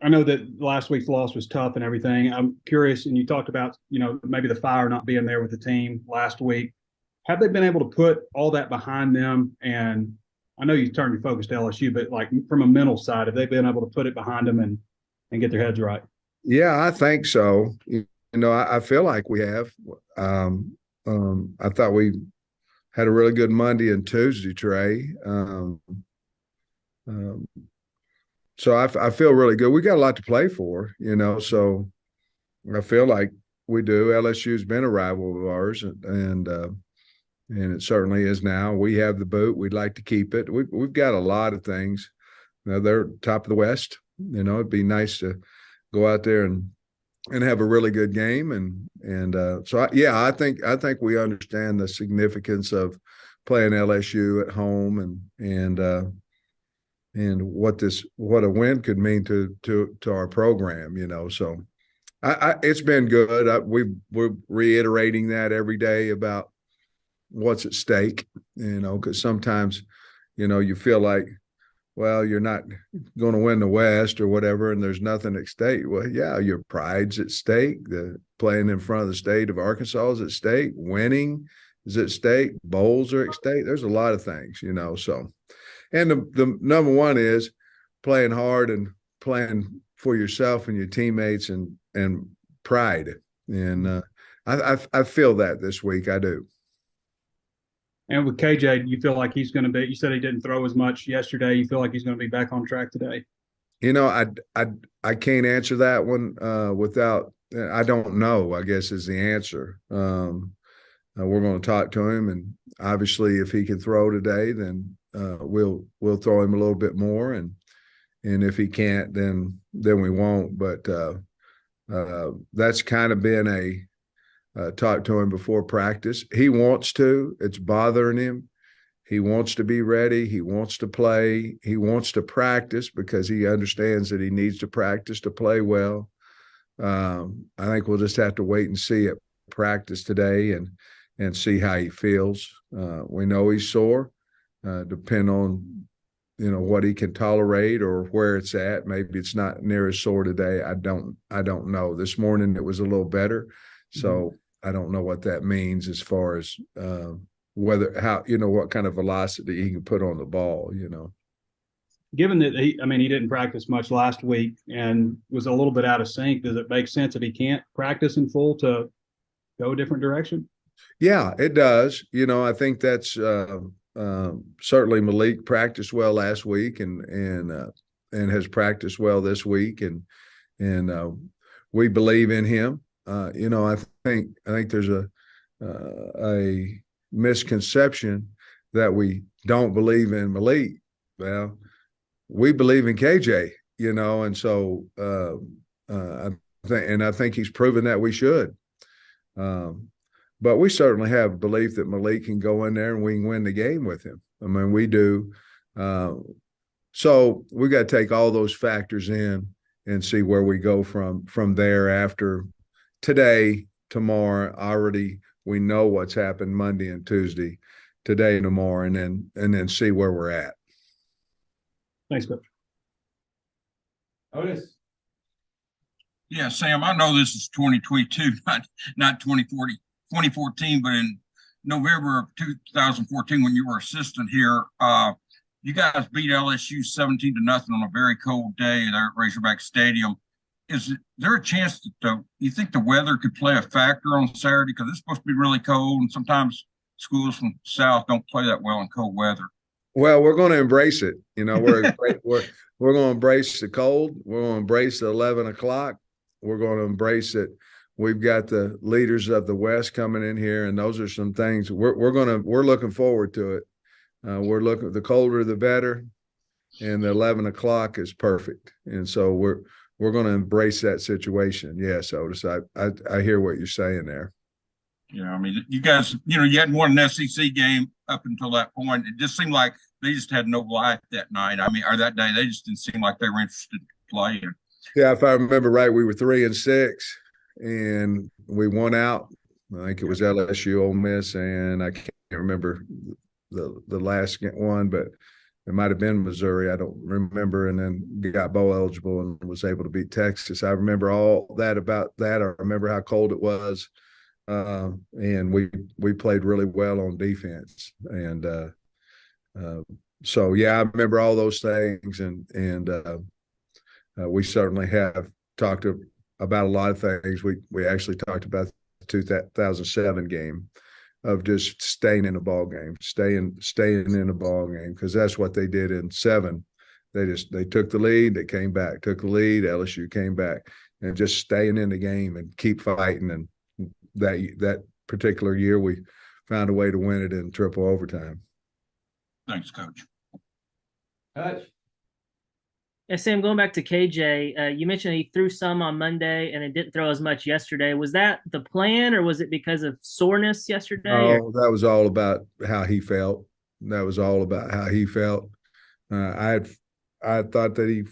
I know that last week's loss was tough and everything. I'm curious, and you talked about, maybe the fire not being there with the team last week. Have they been able to put all that behind them? And I know you turned your focus to LSU, but like from a mental side, have they been able to put it behind them and get their heads right? Yeah, I think so. I feel like we have. I thought we had a really good Monday and Tuesday, Trey. Um, so I feel really good. We got a lot to play for, so I feel like we do. LSU's been a rival of ours, and it certainly is now. We have the boot. We'd like to keep it. We've got a lot of things. They're top of the West. It'd be nice to go out there and have a really good game. Yeah, I think we understand the significance of playing LSU at home and what a win could mean to our program. So it's been good. We're reiterating that every day about what's at stake. Because sometimes you feel like, well, you're not going to win the West or whatever, and there's nothing at stake. Well, yeah, your pride's at stake. The playing in front of the state of Arkansas is at stake. Winning is at stake. Bowls are at stake. There's a lot of things, So, and the number one is playing hard and playing for yourself and your teammates and pride. And I feel that this week. I do. And with KJ, you feel like he's going to be, you said he didn't throw as much yesterday. You feel like he's going to be back on track today? You know, I I I can't answer that one without. I don't know, I guess, is the answer. We're going to talk to him, and obviously, if he can throw today, then we'll throw him a little bit more, and if he can't, then we won't. But that's kind of been a talk to him before practice. He wants to. It's bothering him. He wants to be ready. He wants to play. He wants to practice because he understands that he needs to practice to play well. I think we'll just have to wait and see at practice today and see how he feels. We know he's sore. Depend on what he can tolerate or where it's at. Maybe it's not near as sore today. I don't know. This morning it was a little better, so I don't know what that means as far as what kind of velocity he can put on the ball. Given that he didn't practice much last week and was a little bit out of sync, does it make sense if he can't practice in full to go a different direction? Yeah, it does. I think that's certainly Malik practiced well last week and has practiced well this week, and we believe in him. I think there's a misconception that we don't believe in Malik. Well, we believe in KJ, and so I think he's proven that we should. But we certainly have belief that Malik can go in there and we can win the game with him. I mean, we do. So we got to take all those factors in and see where we go from there after today, tomorrow. Already we know what's happened Monday and Tuesday, today and tomorrow, and then see where we're at. Thanks, Coach. Otis. Yeah, Sam, I know this is 2022, not 2014, but in November of 2014, when you were assistant here, you guys beat LSU 17-0 on a very cold day there at Razorback Stadium. Is there a chance that you think the weather could play a factor on Saturday? Because it's supposed to be really cold, and sometimes schools from the South don't play that well in cold weather. Well, we're going to embrace it. We're going to embrace the cold. We're going to embrace the 11 o'clock. We're going to embrace it. We've got the leaders of the West coming in here, and those are some things we're looking forward to it. The colder the better, and the 11 o'clock is perfect. And so we're going to embrace that situation. Yes, Otis, I hear what you're saying there. Yeah, I mean, you guys, you hadn't won an SEC game up until that point. It just seemed like they just had no life that night. I mean, or that day, they just didn't seem like they were interested in playing. Yeah, if I remember right, we were 3-6, and we won out. I think it was LSU, Ole Miss, and I can't remember the last one, but it might have been Missouri, I don't remember, and then got bowl eligible and was able to beat Texas. I remember all that about that. I remember how cold it was, and we played really well on defense. And so yeah, I remember all those things, and we certainly have talked about a lot of things. We actually talked about the 2007 game of just staying in a ball game, staying in a ball game, because that's what they did in 7. They took the lead, they came back, took the lead, LSU came back, and just staying in the game and keep fighting. And that particular year, we found a way to win it in triple overtime. Thanks, Coach. Yeah, Sam, going back to KJ, you mentioned he threw some on Monday and it didn't throw as much yesterday. Was that the plan, or was it because of soreness yesterday? Oh, that was all about how he felt. That was all about how he felt. I thought that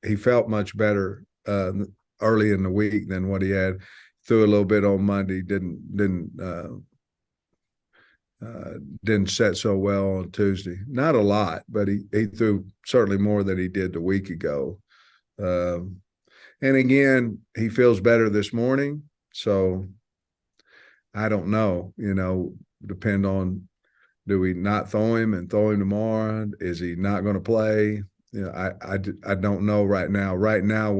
he felt much better early in the week than what he had. Threw a little bit on Monday. Didn't set so well on Tuesday. Not a lot, but he threw certainly more than he did the week ago. And again, he feels better this morning. So I don't know, depend on, do we not throw him and throw him tomorrow? Is he not going to play? I don't know right now. Right now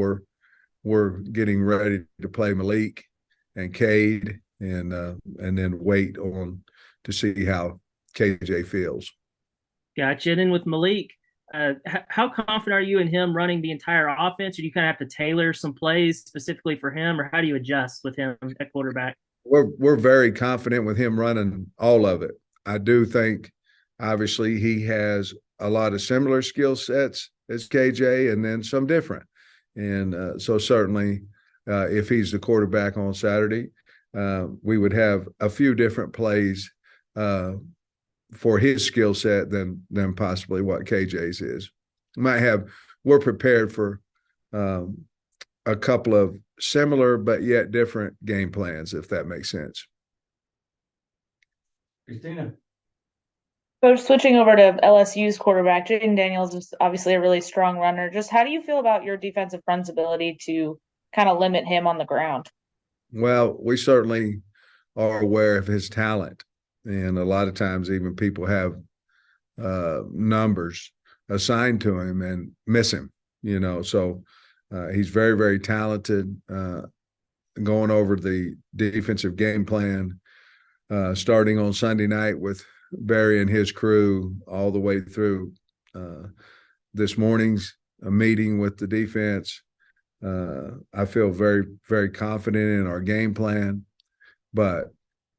we're getting ready to play Malik and Cade and then wait on to see how KJ feels. Gotcha. And then with Malik, how confident are you in him running the entire offense? Or do you kind of have to tailor some plays specifically for him, or how do you adjust with him at quarterback? We're very confident with him running all of it. I do think, obviously, he has a lot of similar skill sets as KJ, and then some different. And so certainly, if he's the quarterback on Saturday, we would have a few different plays for his skill set than possibly what KJ's is. We're prepared for a couple of similar but yet different game plans, if that makes sense. Christina. So switching over to LSU's quarterback, Jaden Daniels is obviously a really strong runner. Just how do you feel about your defensive front's ability to kind of limit him on the ground? Well, we certainly are aware of his talent. And a lot of times even people have numbers assigned to him and miss him, So he's very, very talented. Going over the defensive game plan, starting on Sunday night with Barry and his crew all the way through this morning's meeting with the defense. I feel very, very confident in our game plan. But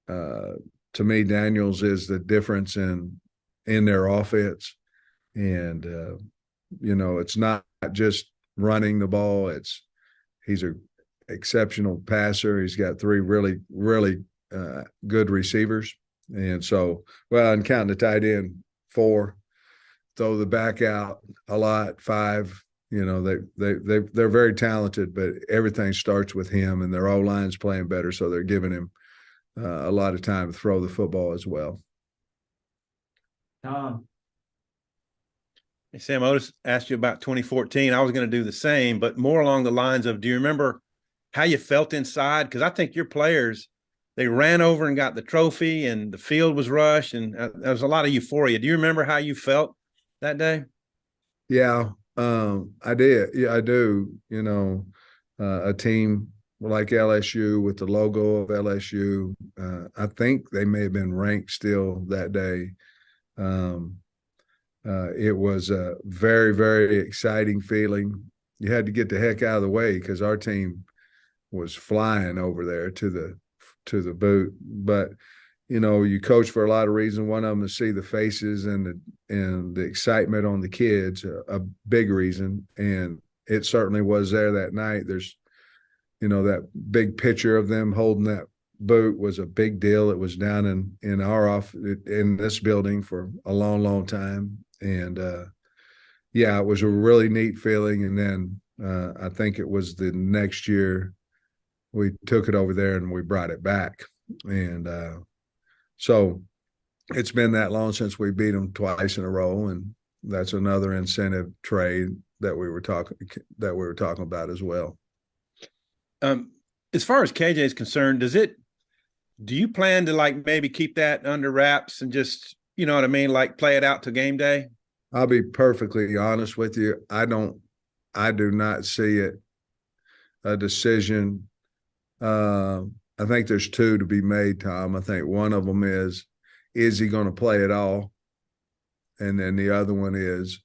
to me, Daniels is the difference in their offense. And, it's not just running the ball. He's an exceptional passer. He's got 3 really, really good receivers. And so, and counting the tight end, 4, throw the back out a lot, 5. They're very talented, but everything starts with him, and their O-line's playing better, so they're giving him a lot of time to throw the football as well. Tom. Hey, Sam, Otis asked you about 2014. I was going to do the same, but more along the lines of, do you remember how you felt inside? Because I think your players, they ran over and got the trophy, and the field was rushed, and there was a lot of euphoria. Do you remember how you felt that day? Yeah, I did. Yeah, I do. A team like LSU with the logo of LSU. I think they may have been ranked still that day. It was a very, very exciting feeling. You had to get the heck out of the way because our team was flying over there to the boot. But you coach for a lot of reasons. One of them is to see the faces and the excitement on the kids, a big reason. And it certainly was there that night. There's that big picture of them holding that boot was a big deal. It was down in our office in this building for a long, long time. And it was a really neat feeling. And then I think it was the next year we took it over there and we brought it back. And so it's been that long since we beat them twice in a row, and that's another incentive trade that we were talking about as well. As far as KJ is concerned, do you plan to like maybe keep that under wraps and just, you know what I mean, like play it out to game day? I'll be perfectly honest with you. I do not see it a decision. I think there's two to be made, Tom. I think one of them is he going to play at all? And then the other one is,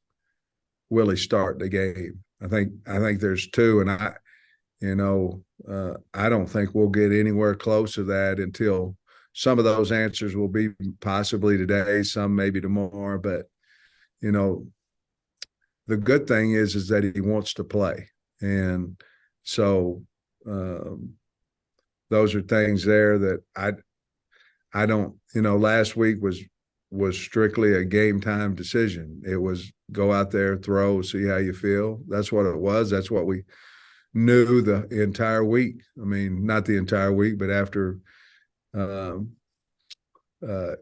will he start the game? I think there's two, and I don't think we'll get anywhere close to that until some of those answers will be possibly today, some maybe tomorrow. But the good thing is that he wants to play, and so those are things there that I don't. Last week was strictly a game time decision. It was go out there, throw, see how you feel. That's what it was. That's what we knew the entire week. I mean, not the entire week, but after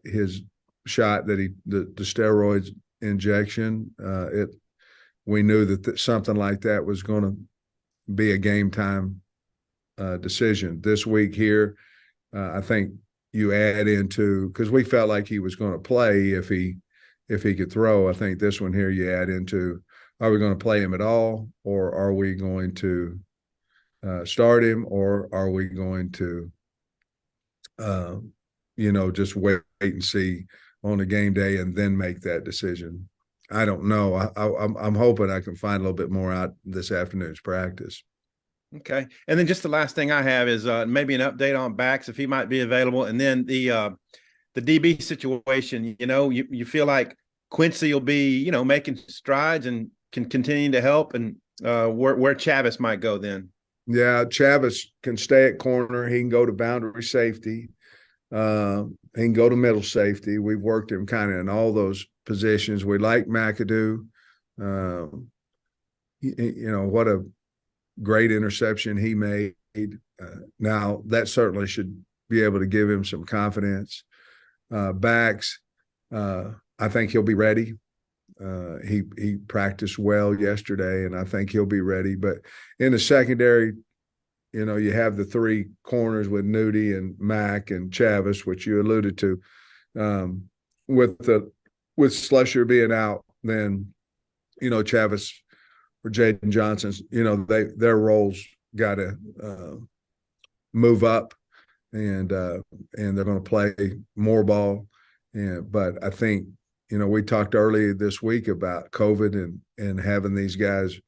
his shot that the steroids injection, we knew that something like that was going to be a game time decision. This week here, I think you add into, because we felt like he was going to play if he could throw. I think this one here you add into, are we going to play him at all, or are we going to start him, or are we going to just wait and see on the game day and then make that decision? I don't know. I'm hoping I can find a little bit more out this afternoon's practice. Okay. And then just the last thing I have is maybe an update on backs if he might be available. And then the DB situation, you feel like Quincy will be, making strides and can continue to help, and where Chavis might go then. Yeah, Chavis can stay at corner. He can go to boundary safety. He can go to middle safety. We've worked him kind of in all those positions. We like McAdoo. What a great interception he made. Now, that certainly should be able to give him some confidence. Backs, I think he'll be ready. He practiced well yesterday, and I think he'll be ready. But in the secondary, you have the three corners with Nudie and Mack and Chavis, which you alluded to. With Slusher being out, then Chavis or Jaden Johnson's, their roles got to move up, and they're going to play more ball. But I think we talked earlier this week about COVID and having these guys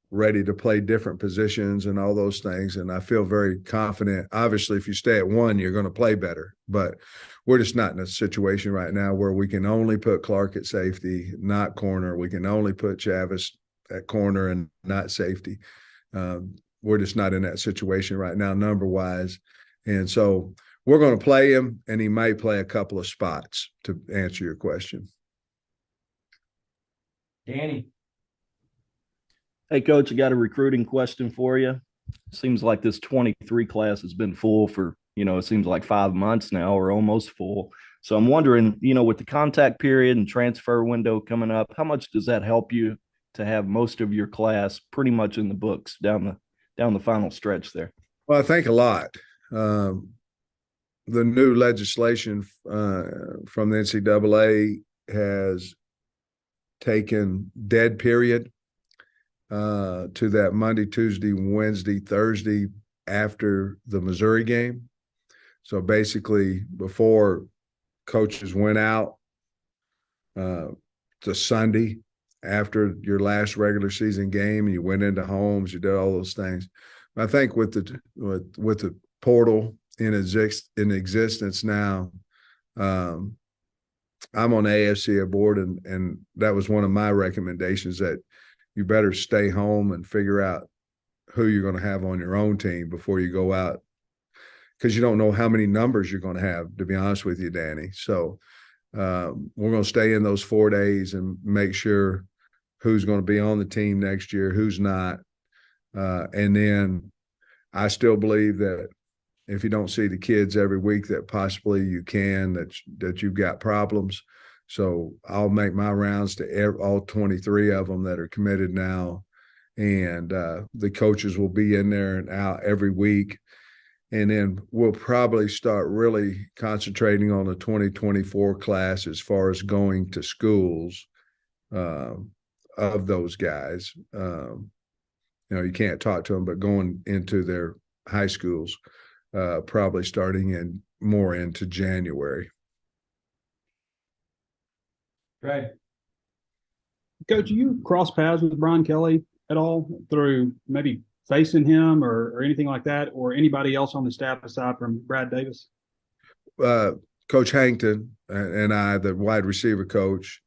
ready to play different positions and all those things. And I feel very confident. Obviously, if you stay at one, you're going to play better. But we're just not in a situation right now where we can only put Clark at safety, not corner. We can only put Chavis at corner and not safety. We're just not in that situation right now, number-wise. And so we're going to play him, and he might play a couple of spots, to answer your question. Danny. Hey, Coach, I got a recruiting question for you. Seems like this 23 class has been full for, it seems like 5 months now, or almost full. So I'm wondering, with the contact period and transfer window coming up, how much does that help you to have most of your class pretty much in the books down the final stretch there? Well, I think a lot. The new legislation from the NCAA has taken dead period to that Monday, Tuesday, Wednesday, Thursday after the Missouri game. So basically, before coaches went out to Sunday after your last regular season game, and you went into homes, you did all those things. I think with the portal in existence now, I'm on the AFC board, and that was one of my recommendations, that you better stay home and figure out who you're going to have on your own team before you go out, because you don't know how many numbers you're going to have, to be honest with you, Danny. So we're going to stay in those 4 days and make sure who's going to be on the team next year, who's not. And then I still believe that if you don't see the kids every week that possibly you can, that you've got problems. So I'll make my rounds to all 23 of them that are committed now. And the coaches will be in there and out every week. And then we'll probably start really concentrating on the 2024 class as far as going to schools of those guys. You can't talk to them, but going into their high schools, probably starting more into January. Right. Coach, you cross paths with Brian Kelly at all through maybe facing him or anything like that, or anybody else on the staff aside from Brad Davis? Coach Hankton and I, the wide receiver coach,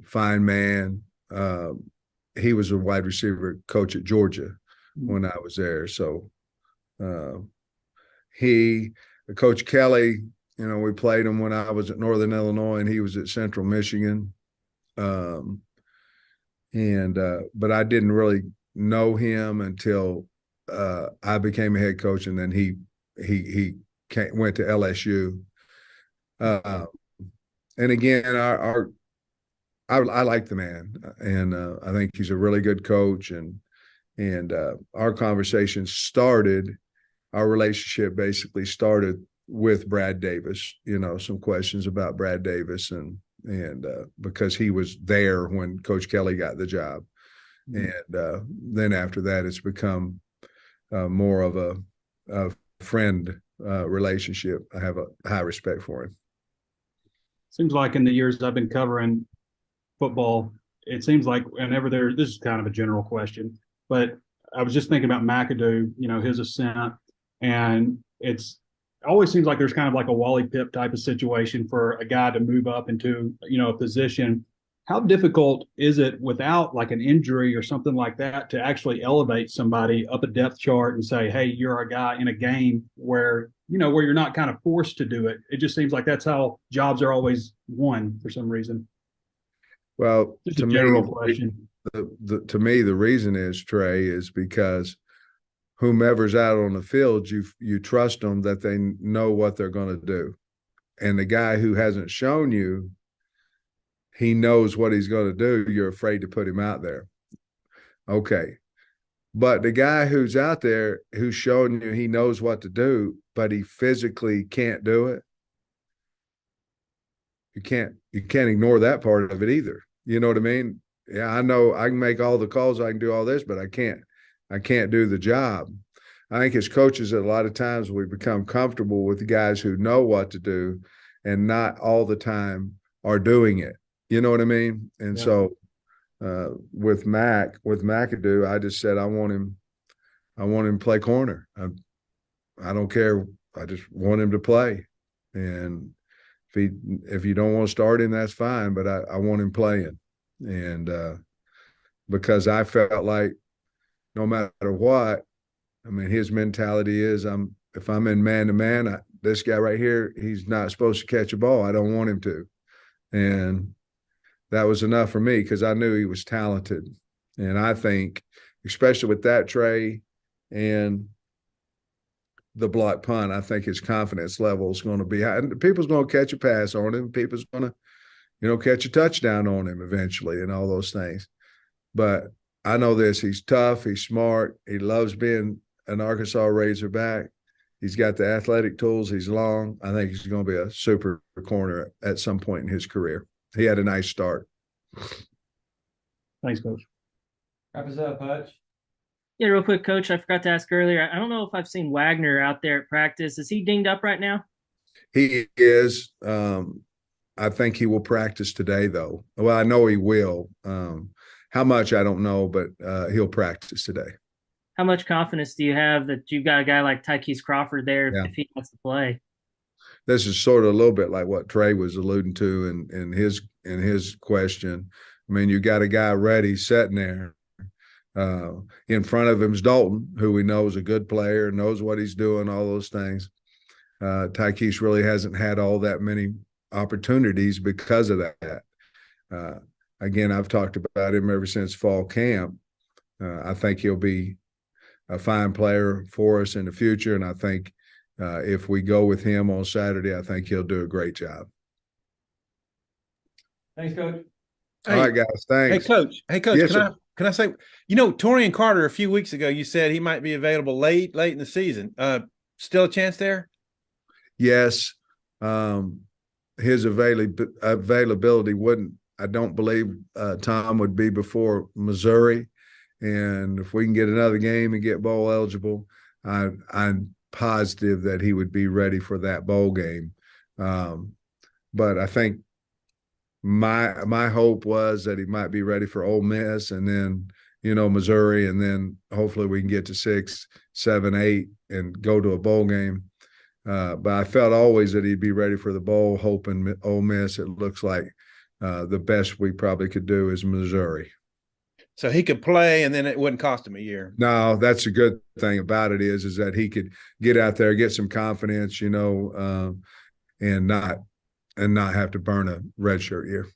fine man. He was a wide receiver coach at Georgia when I was there. So Coach Kelly, we played him when I was at Northern Illinois and he was at Central Michigan. But I didn't really know him until I became a head coach, and then he went to LSU. And again, I like the man, and I think he's a really good coach. And our conversation our relationship basically started with Brad Davis. Some questions about Brad Davis, and because he was there when Coach Kelly got the job. And then after that, it's become more of a friend relationship. I have a high respect for him. Seems like in the years I've been covering football, it seems like whenever this is kind of a general question, but I was just thinking about McAdoo, his ascent, and it always seems like there's kind of like a Wally Pipp type of situation for a guy to move up into, a position. How difficult is it without like an injury or something like that to actually elevate somebody up a depth chart and say, hey, you're a guy in a game where you're not kind of forced to do it? It just seems like that's how jobs are always won for some reason. Well, just a general question. To me, the reason is, Trey, is because whomever's out on the field, you trust them that they know what they're going to do. And the guy who hasn't shown you he knows what he's going to do, you're afraid to put him out there. Okay. But the guy who's out there, who's showing you he knows what to do, but he physically can't do it, you can't ignore that part of it either. You know what I mean? Yeah, I know I can make all the calls, I can do all this, but I can't do the job. I think as coaches, a lot of times we become comfortable with the guys who know what to do and not all the time are doing it. You know what I mean? And so with McAdoo, I just said I want him to play corner. I don't care. I just want him to play. And if you don't want to start him, that's fine. But I want him playing. And because I felt like no matter what, I mean, his mentality is if I'm in man-to-man, this guy right here, he's not supposed to catch a ball. I don't want him to. And that was enough for me because I knew he was talented. And I think, especially with that, Trey, and the block punt, I think his confidence level is going to be high. And people's going to catch a pass on him. People's going to, catch a touchdown on him eventually and all those things. But I know this. He's tough. He's smart. He loves being an Arkansas Razorback. He's got the athletic tools. He's long. I think he's going to be a super corner at some point in his career. He had a nice start. Thanks, Coach. Wrap us up, Hutch. Yeah, real quick, Coach. I forgot to ask earlier. I don't know if I've seen Wagner out there at practice. Is he dinged up right now? He is. I think he will practice today, though. Well, I know he will. How much, I don't know, but he'll practice today. How much confidence do you have that you've got a guy like Tykees Crawford there if he wants to play? This is sort of a little bit like what Trey was alluding to in his question. I mean, you got a guy ready sitting there. In front of him is Dalton, who we know is a good player, knows what he's doing, all those things. Tykees really hasn't had all that many opportunities because of that. Again, I've talked about him ever since fall camp. I think he'll be a fine player for us in the future. And I think if we go with him on Saturday, I think he'll do a great job. Thanks, Coach. All right, guys. Thanks. Hey, Coach. Yes, Can I say, you know, Torian Carter a few weeks ago, you said he might be available late in the season. Still a chance there? Yes. His availability wouldn't, I don't believe Tom would be before Missouri. And if we can get another game and get bowl eligible, I'm positive that he would be ready for that bowl game. But I think my hope was that he might be ready for Ole Miss and then, you know, Missouri, and then hopefully we can get to 6, 7, 8 and go to a bowl game. But I felt always that he'd be ready for the bowl, hoping Ole Miss. It looks like the best we probably could do is Missouri. So he could play, and then it wouldn't cost him a year. No, that's a good thing about it is that he could get out there, get some confidence, you know, and not have to burn a redshirt year.